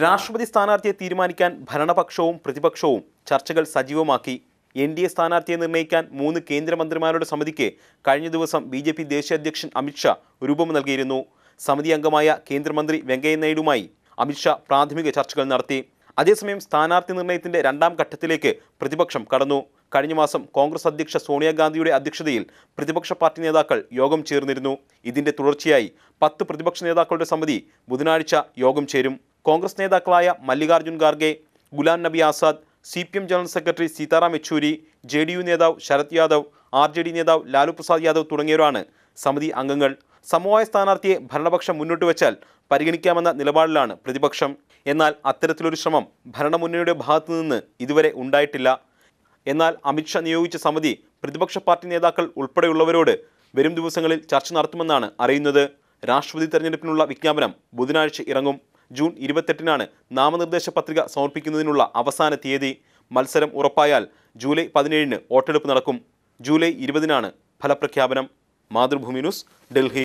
രാഷ്ട്രപതി സ്ഥാനാർത്ഥിയെ തീരുമാനിക്കാൻ ഭരണപക്ഷവും പ്രതിപക്ഷവും ചർച്ചകൾ സജീവമാക്കി. NDA സ്ഥാനാർത്ഥിയെ നിർണ്ണയിക്കാൻ 3 കേന്ദ്രമന്ത്രിമാരുടെ സമിതിക്ക് കഴിഞ്ഞ ദിവസം BJP ദേശീയ അധ്യക്ഷൻ അമിത് ഷാ രൂപം നൽകിയിരുന്നു. സമിതി അംഗമായ കേന്ദ്രമന്ത്രി വെങ്കയ്യ നായിഡുവുമായി അമിത് ഷാ പ്രാഥമിക ചർച്ചകൾ നടത്തി. അതേസമയം സ്ഥാനാർത്ഥി നിർണ്ണയത്തിന്റെ 2ാം ഘട്ടത്തിലേക്ക് പ്രതിപക്ഷം കടന്നു. കഴിഞ്ഞ മാസം കോൺഗ്രസ് അധ്യക്ഷ സോണിയാഗാന്ധിയുടെ അധ്യക്ഷതയിൽ പ്രതിപക്ഷ പാർട്ടി നേതാക്കൾ യോഗം ചേർന്നിരുന്നു. ഇതിന്റെ തുടർച്ചയായി 10 പ്രതിപക്ഷ നേതാക്കളുടെ സമിതി ബുധനാഴ്ച യോഗം ചേരും. കോൺഗ്രസ് നേതാക്കളായ Mallikarjun Kharge, Ghulam Nabi Azad, CPM general secretary Sitaram Yechury, JDU നേതാവ് ശരത് യാദവ്, RJD നേതാവ് ലാലു പ്രസാദ് യാദവ് തുടങ്ങിയവരാണ് സമിതി അംഗങ്ങൾ. സമവായ സ്ഥാനാർത്ഥിയെ ഭരണപക്ഷം മുന്നോട്ട് വെച്ചാൽ പരിഗണിക്കാമെന്ന നിലപാടിലാണ് പ്രതിപക്ഷം. എന്നാൽ അത്തരത്തിലൊരു ശ്രമം ഭരണമുന്നണിയുടെ ഭാഗത്തു നിന്ന് ഇതുവരെ ഉണ്ടായിട്ടില്ല. എന്നാൽ അമിത് ഷാ നിയോഗിച്ച സമിതി പ്രതിപക്ഷ പാർട്ടി നേതാക്കൾ ഉൾപ്പെടെയുള്ളവരോട് വരും ദിവസങ്ങളിൽ ചർച്ച നടത്തുമെന്നാണ് അറിയുന്നത്. രാഷ്ട്രപതി തെരഞ്ഞെടുപ്പിനുള്ള വിജ്ഞാപനം ബുധനാഴ്ച ഇറങ്ങും. ജൂൺ 28-നാണ് നാമനിർദ്ദേശ പത്രിക സമർപ്പിക്കുന്നതിനുള്ള അവസാന തീയതി. മത്സരം ഉറപ്പായാൽ ജൂലൈ 17-ന് വോട്ടെടുപ്പ് നടക്കും. ജൂലൈ 20-നാണ് ഫലപ്രഖ്യാപനം. മാതൃഭൂമി ന്യൂസ്, ഡൽഹി.